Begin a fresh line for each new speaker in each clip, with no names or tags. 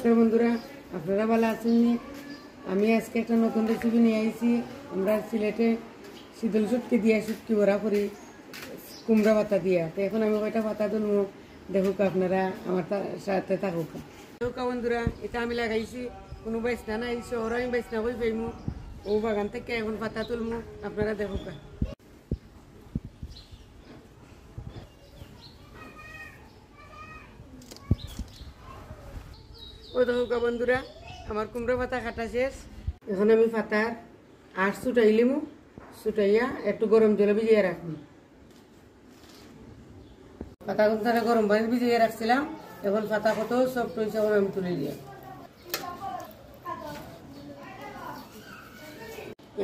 নমস্কার বন্ধুরা, আপনারা ভালো আছেন? আমি আজকে একটা নতুন রেসিপি নিয়ে আইছি। আমরা সিলেটে শীতল শুটকি দিয়ে শুটকি বড়া করি কুমড়া পাতা দিয়া। তো এখন আমি কয়টা পাতা তুলবো, দেখুক আপনারা আমার সাথে থাকুক। দেখুক বন্ধুরা, এটা আমি লাগাইছি, কোনো বাইসনা নাই, শহর আমি বাইসনা বই পাইমু। ও বাগান থেকে এখন পাতা তুলবো, আপনারা দেখুক। ও দেখুক বন্ধুরা, আমার কুমড়ো পাতা কাটা শেষ। এখন আমি পাতার আট ছুটাইলিমু, ছুটাইয়া একটু গরম জলে ভিজিয়ে রাখবো। পাতা তারা গরম পানি ভিজিয়ে রাখছিলাম, এখন পাতা কত সব টইছে, এখন আমি তুলে দিয়ে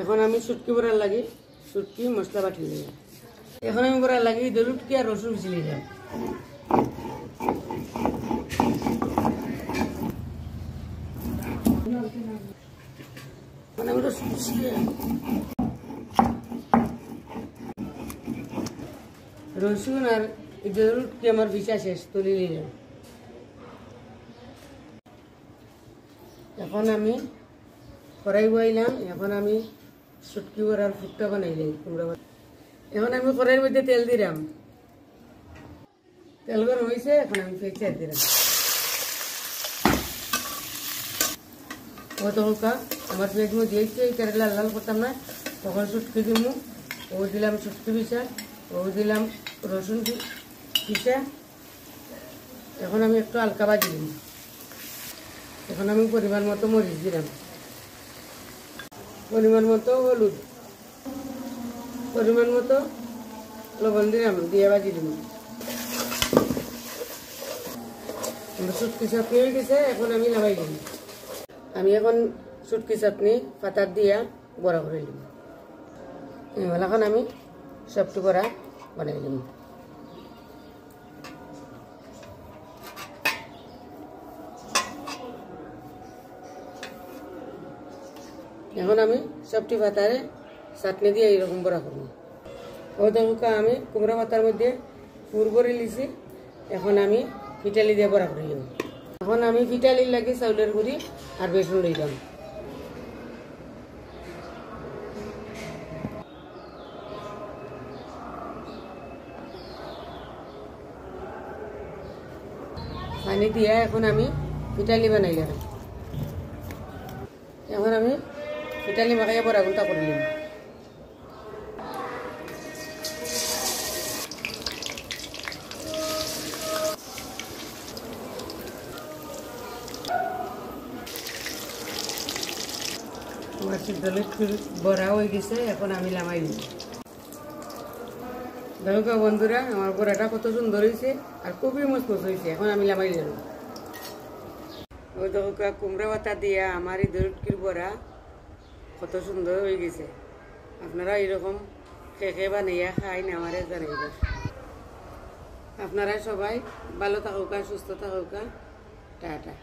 এখন আমি শুটকি বড়ার লাগি শুটকি মশলা বাটি দিয়ে এখন আমি বড়ার লাগি দলুটকি আর রসুন ছিলে যাই। রসুন আর কি আমার ভিসা শেষ, তুলে নিলাম। এখন আমি কড়াই বইলাম, এখন আমি শুটকি বড়ার ফুটটা বানাইলাম কুমড়া। এখন আমি কড়াইয়ের মধ্যে তেল দিলাম, তেল গরম হয়েছে, এখন আমি ফেঁচে দিলাম। অতকা আমার পেঁয়াজ মো দিয়েছে, এই তেল লাল লাল করতাম না, তখন শুটকি দিমু। ও দিলাম শুটকি পিসা, ও দিলাম রসুন পিসা। এখন আমি একটু হালকা ভাজি দিলাম। এখন আমি পরিমাণ মতো মরিচ দিলাম, পরিমাণ মতো হলুদ, পরিমাণ মতো লবণ দিলাম, দিয়ে ভাজি দিলাম। শুটকি চাটনি হয়ে গেছে, এখন আমি নামাই দিলাম। আমি এখন শুটকি চাটনি পাতার দিয়া বড়া করে নিলাম। এখন আমি সবটি বড়া বানাই নিলাম। এখন আমি সবটি পাতারে চাটনি দিয়ে এইরকম বড়া করবো। ও দেখা আমি কুমড়া পাতার মধ্যে পুর করে লিছি, এখন আমি ফিটালি দিয়ে বড়া করে নিলাম। এখন আমি ফিটালির লাগি চাউলের গুঁড়ি আর বেসন লইলাম। পানি দিয়া এখন আমি ফিটালি বানাইলাম। এখন আমি ফিটালি মাখাইয়া বড়া গুঁটা করে নিলাম। আমার শীতলের বড়া হয়ে গেছে, এখন আমি নামাই দিই। দেখো বন্ধুরা, আমার বড়াটা কত সুন্দর হয়েছে আর খুবই মজবুত হয়েছে। এখন আমি নামাই দিলাম। ওই দেখো কুমড়া পাতা দিয়া আমার এই দলুটকির বড়া কত সুন্দর হয়ে গেছে। আপনারা এরকম খেয়ে বানাইয়া খাই না, আমারে জানাইবেন। আপনারা সবাই ভালো থাকুক, সুস্থ থাকুক। টাটা।